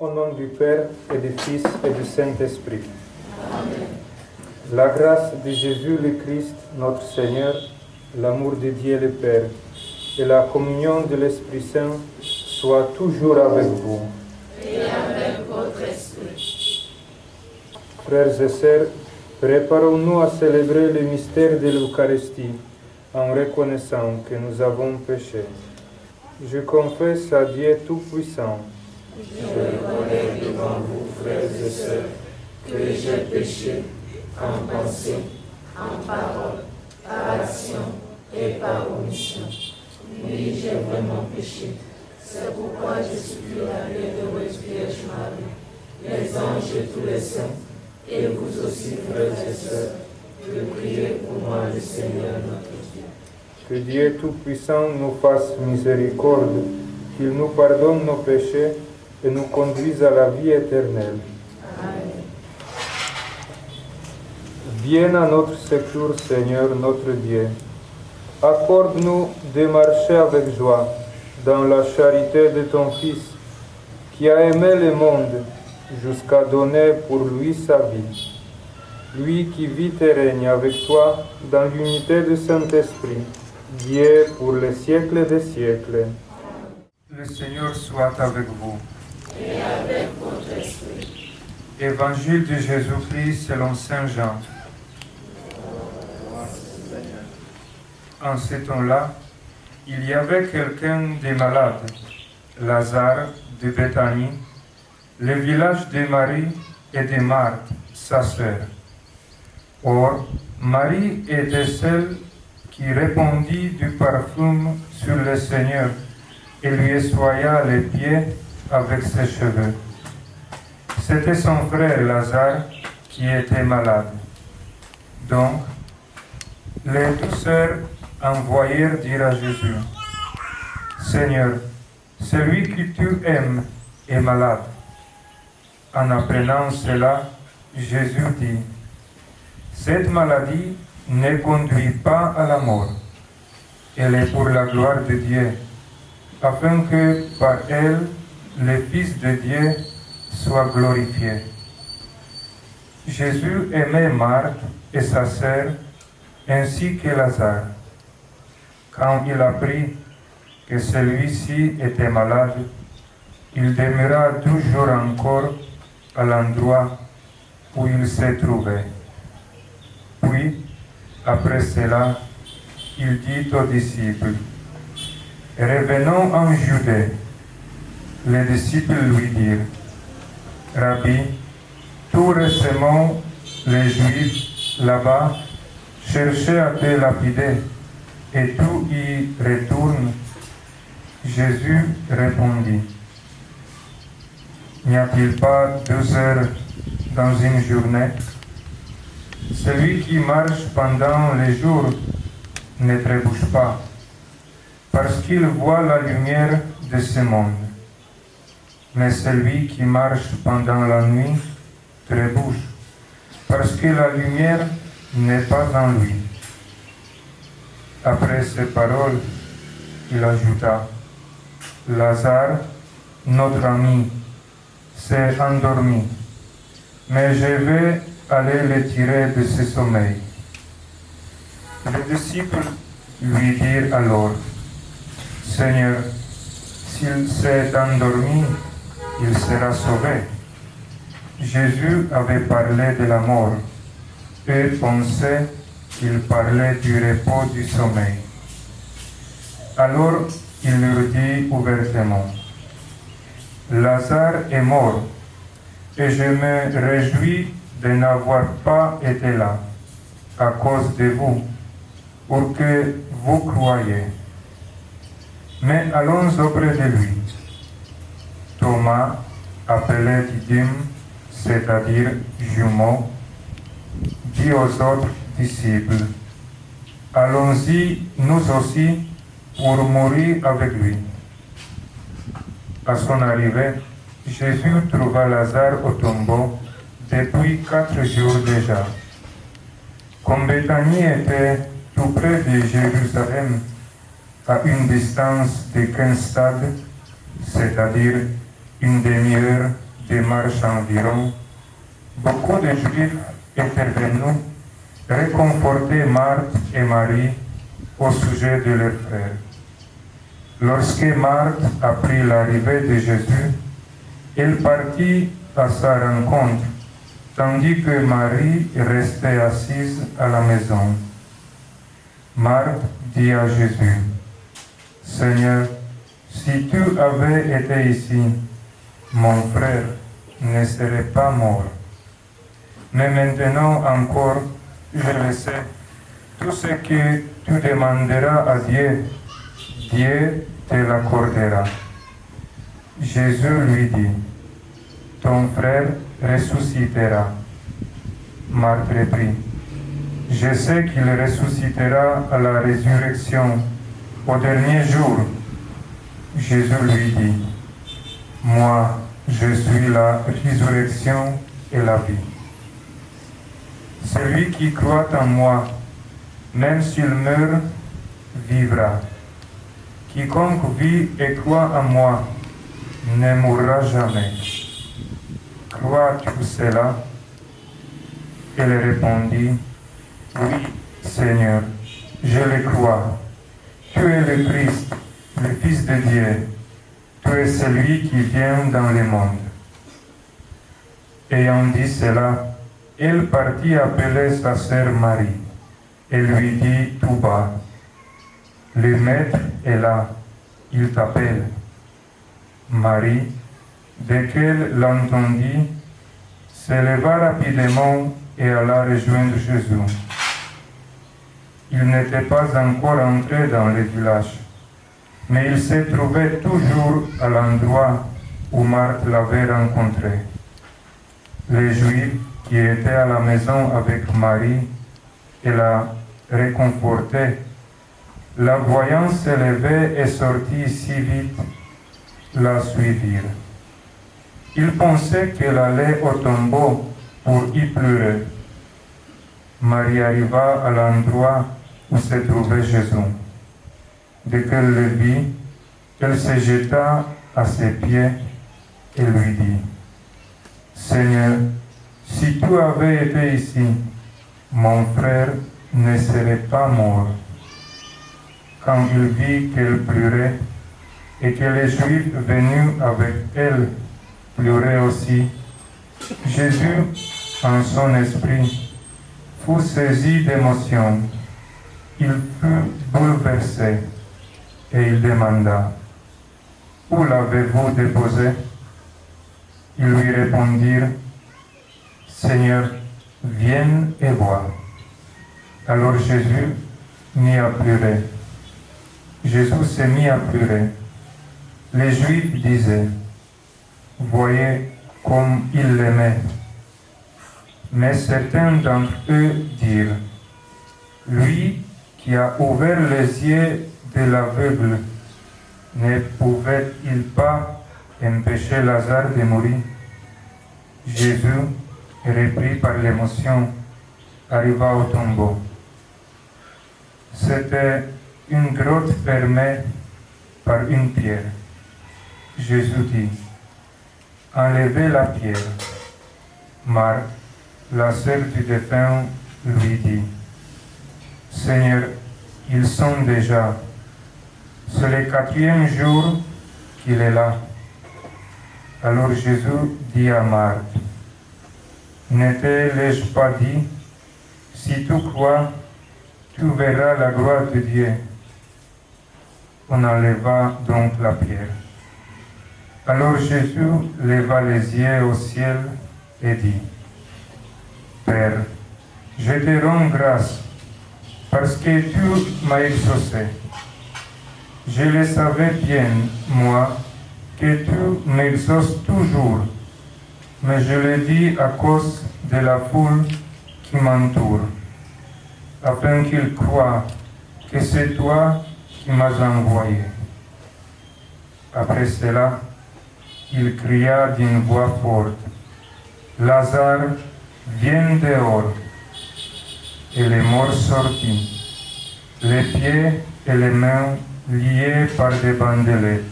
Au nom du Père et du Fils et du Saint-Esprit. Amen. La grâce de Jésus le Christ, notre Seigneur, l'amour de Dieu le Père et la communion de l'Esprit Saint soient toujours avec vous. Et avec votre esprit. Frères et sœurs, préparons-nous à célébrer le mystère de l'Eucharistie en reconnaissant que nous avons péché. Je confesse à Dieu Tout-Puissant. Je reconnais devant vous, frères et sœurs, que j'ai péché en pensée, en parole, par action et par omission. Oui, j'ai vraiment péché. C'est pourquoi je supplie la bienheureuse Vierge Marie, les anges et tous les saints, et vous aussi, frères et sœurs, de prier pour moi le Seigneur notre Dieu. Que Dieu Tout-Puissant nous fasse miséricorde, qu'il nous pardonne nos péchés et nous conduise à la vie éternelle. Amen. Viens à notre secours, Seigneur notre Dieu. Accorde-nous de marcher avec joie dans la charité de ton Fils, qui a aimé le monde jusqu'à donner pour lui sa vie. Lui qui vit et règne avec toi dans l'unité du Saint-Esprit, Dieu pour les siècles des siècles. Le Seigneur soit avec vous. Et avec votre esprit. Évangile de Jésus-Christ selon Saint Jean. En ce temps-là, il y avait quelqu'un de malade, Lazare de Béthanie, le village de Marie et de Marthe, sa sœur. Or, Marie était celle qui répandit du parfum sur le Seigneur et lui essuya les pieds avec ses cheveux. C'était son frère Lazare qui était malade. Donc, les deux sœurs envoyèrent dire à Jésus, « Seigneur, celui que tu aimes est malade. » En apprenant cela, Jésus dit, « Cette maladie ne conduit pas à la mort. Elle est pour la gloire de Dieu, afin que par elle, le Fils de Dieu soit glorifié. » Jésus aimait Marthe et sa sœur, ainsi que Lazare. Quand il apprit que celui-ci était malade, il demeura 12 jours encore à l'endroit où il se trouvait. Puis, après cela, il dit aux disciples, « Revenons en Judée. » Les disciples lui dirent, « Rabbi, tout récemment, les Juifs là-bas cherchaient à te lapider, et tu y retournes. » Jésus répondit, « N'y a-t-il pas 2 heures dans une journée? Celui qui marche pendant les jours ne trébuche pas, parce qu'il voit la lumière de ce monde. Mais celui qui marche pendant la nuit trébuche, parce que la lumière n'est pas en lui. » Après ces paroles, il ajouta, « Lazare, notre ami, s'est endormi, mais je vais aller le tirer de ce sommeil. » Les disciples lui dirent alors, « Seigneur, s'il s'est endormi, il sera sauvé. » Jésus avait parlé de la mort et pensait qu'il parlait du repos du sommeil. Alors il leur dit ouvertement, « Lazare est mort, et je me réjouis de n'avoir pas été là, à cause de vous, pour que vous croyiez. Mais allons auprès de lui. » Thomas, appelé Didyme, c'est-à-dire jumeau, dit aux autres disciples, « Allons-y, nous aussi, pour mourir avec lui. » À son arrivée, Jésus trouva Lazare au tombeau depuis 4 jours déjà. Comme Béthanie était tout près de Jérusalem, à une distance de 15 stades, c'est-à-dire une demi-heure démarche environ, beaucoup de Juifs étaient venus réconforter Marthe et Marie au sujet de leur frère. Lorsque Marthe apprit l'arrivée de Jésus, elle partit à sa rencontre, tandis que Marie restait assise à la maison. Marthe dit à Jésus, « Seigneur, si tu avais été ici, mon frère ne serait pas mort. Mais maintenant encore, je le sais, tout ce que tu demanderas à Dieu, Dieu te l'accordera. » Jésus lui dit, « Ton frère ressuscitera. » Marthe reprit, « Je sais qu'il ressuscitera à la résurrection au dernier jour. » Jésus lui dit, « Moi, je suis la résurrection et la vie. Celui qui croit en moi, même s'il meurt, vivra. Quiconque vit et croit en moi ne mourra jamais. Crois-tu cela? » Elle répondit, « Oui, Seigneur, je le crois. Tu es le Christ, le Fils de Dieu. Tu es celui qui vient dans le monde. » Ayant dit cela, elle partit appeler sa sœur Marie et lui dit tout bas, « Le Maître est là, il t'appelle. » Marie, dès qu'elle l'entendit, se leva rapidement et alla rejoindre Jésus. Il n'était pas encore entré dans le village, mais il se trouvait toujours à l'endroit où Marthe l'avait rencontré. Les Juifs qui étaient à la maison avec Marie et la réconfortaient, la voyant se lever et sortir si vite, la suivirent. Ils pensaient qu'elle allait au tombeau pour y pleurer. Marie arriva à l'endroit où se trouvait Jésus. Dès qu'elle le vit, elle se jeta à ses pieds et lui dit, « Seigneur, si tu avais été ici, mon frère ne serait pas mort. » Quand il vit qu'elle pleurait et que les Juifs venus avec elle pleuraient aussi, Jésus, en son esprit, fut saisi d'émotion. Il fut bouleversé et il demanda, « Où l'avez-vous déposé ?» Ils lui répondirent, « Seigneur, viens et vois. » Alors Jésus mit à pleurer. Jésus se mit à pleurer. Les Juifs disaient, « Voyez comme il l'aimait. » Mais certains d'entre eux dirent, « Lui qui a ouvert les yeux de l'aveugle, ne pouvait-il pas empêcher Lazare de mourir? » Jésus, repris par l'émotion, arriva au tombeau. C'était une grotte fermée par une pierre. Jésus dit, « Enlevez la pierre. » Marthe, la sœur du défunt, lui dit, « Seigneur, ils sont déjà. C'est le 4e jour qu'il est là. » Alors Jésus dit à Marthe, « Ne te l'ai-je pas dit, si tu crois, tu verras la gloire de Dieu. » On enleva donc la pierre. Alors Jésus leva les yeux au ciel et dit, « Père, je te rends grâce parce que tu m'as exaucé. Je le savais bien, moi, que tu m'exauces toujours, mais je le dis à cause de la foule qui m'entoure, afin qu'ils croient que c'est toi qui m'as envoyé. » Après cela, il cria d'une voix forte, « Lazare, viens dehors. » Et le mort sortit, les pieds et les mains liés par des bandelettes,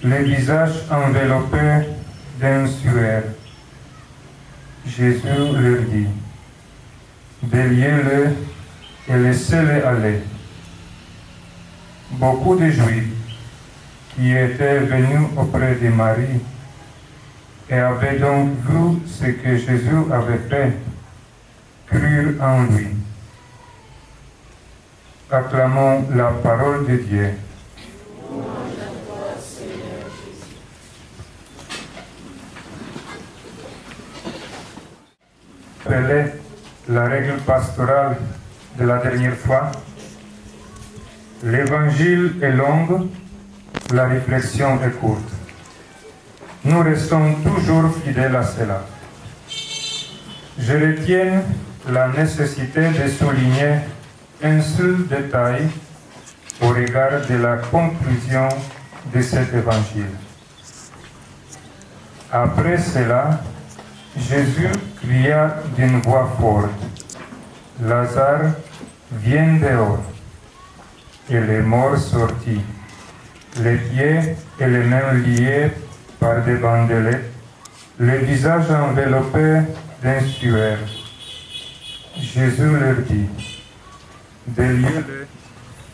le visage enveloppé d'un suaire. Jésus leur dit, déliez-le et laissez-le aller. Beaucoup de Juifs qui étaient venus auprès de Marie et avaient donc vu ce que Jésus avait fait, crurent en lui. Acclamons la parole de Dieu. Rappelez la règle pastorale de la dernière fois. L'évangile est long, la réflexion est courte. Nous restons toujours fidèles à cela. Je retiens la nécessité de souligner un seul détail au regard de la conclusion de cet évangile. Après cela, Jésus cria d'une voix forte, « Lazare, viens dehors !» Et les morts sortit, les pieds et les mains liés par des bandelettes, le visage enveloppé d'un suaire. Jésus leur dit, déliez-le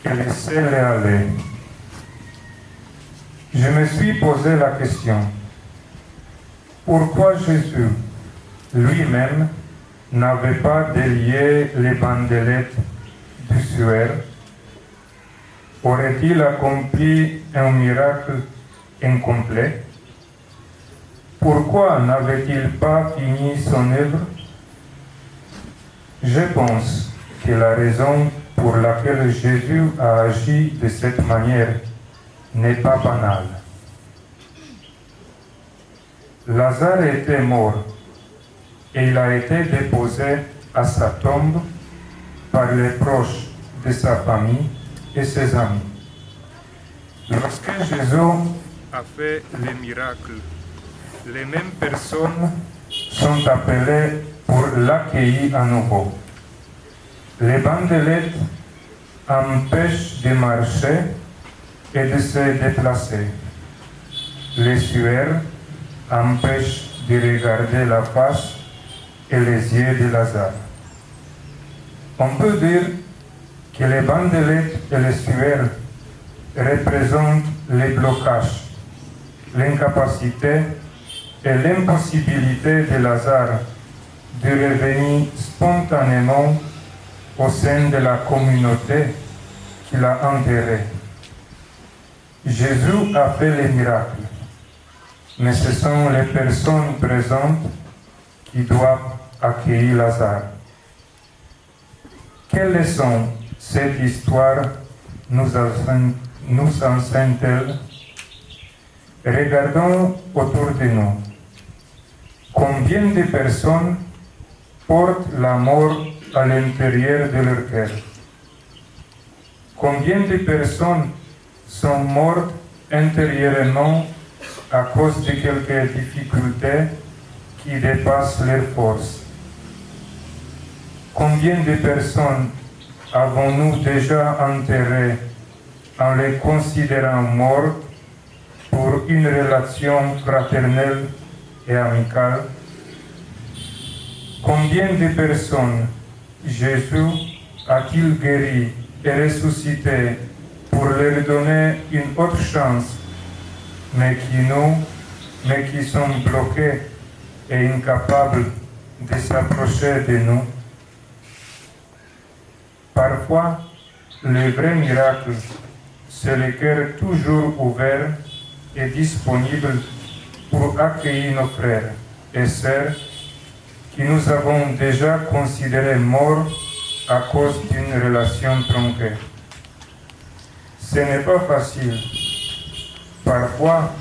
et laissez-le aller. Je me suis posé la question, pourquoi Jésus lui-même n'avait pas délié les bandelettes du suaire? Aurait-il accompli un miracle incomplet? Pourquoi n'avait-il pas fini son œuvre? Je pense que la raison pour laquelle Jésus a agi de cette manière n'est pas banale. Lazare était mort et il a été déposé à sa tombe par les proches de sa famille et ses amis. Lorsque Jésus a fait les miracles, les mêmes personnes sont appelées pour l'accueillir à nouveau. Les bandelettes empêchent de marcher et de se déplacer. Les suaires empêchent de regarder la face et les yeux de Lazare. On peut dire que les bandelettes et les suaires représentent les blocages, l'incapacité et l'impossibilité de Lazare de revenir spontanément au sein de la communauté qu'il a enterrée. Jésus a fait les miracles, mais ce sont les personnes présentes qui doivent accueillir Lazare. Quelle leçon cette histoire nous enseigne-t-elle? Regardons autour de nous. Combien de personnes portent la mort à l'intérieur de leur cœur? Combien de personnes sont mortes intérieurement à cause de quelques difficultés qui dépassent leurs forces? Combien de personnes avons-nous déjà enterrées en les considérant mortes pour une relation fraternelle et amicale? Combien de personnes Jésus a-t-il guéri et ressuscité pour leur donner une autre chance, mais qui sont bloqués et incapables de s'approcher de nous? Parfois, le vrai miracle, c'est le cœur toujours ouvert et disponible pour accueillir nos frères et sœurs qui nous avons déjà considérés morts à cause d'une relation tronquée. Ce n'est pas facile. Parfois,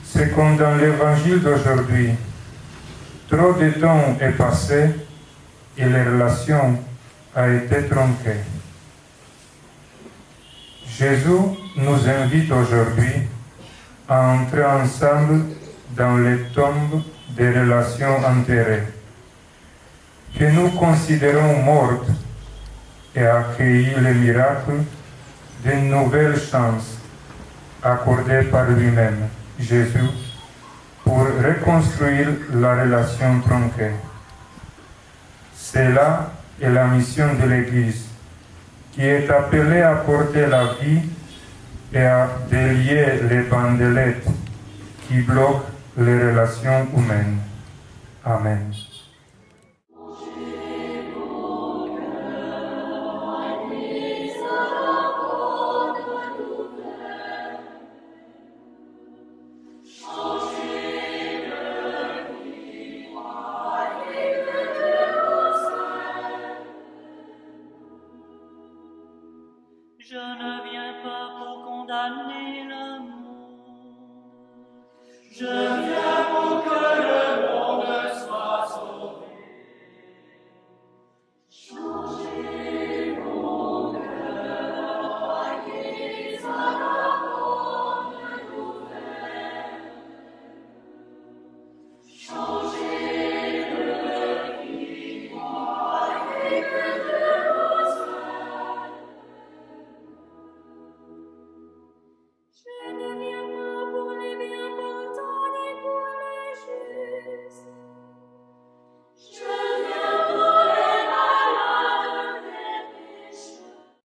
c'est comme dans l'évangile d'aujourd'hui. Trop de temps est passé et la relation a été tronquée. Jésus nous invite aujourd'hui à entrer ensemble dans les tombes des relations enterrées, que nous considérons mortes, et à accueillir le miracle d'une nouvelle chance accordée par lui-même, Jésus, pour reconstruire la relation tronquée. Cela est la mission de l'Église, qui est appelée à porter la vie et à délier les bandelettes qui bloquent les relations humaines. Amen. Je ne viens pas pour condamner le monde. Je viens pour que le monde soit sauvé. Changez vos cœurs, croyez à la bonne nouvelle. Changez de vie, croyez que Dieu vous aime. Je ne viens pas pour les bien-portants ni pour les justes.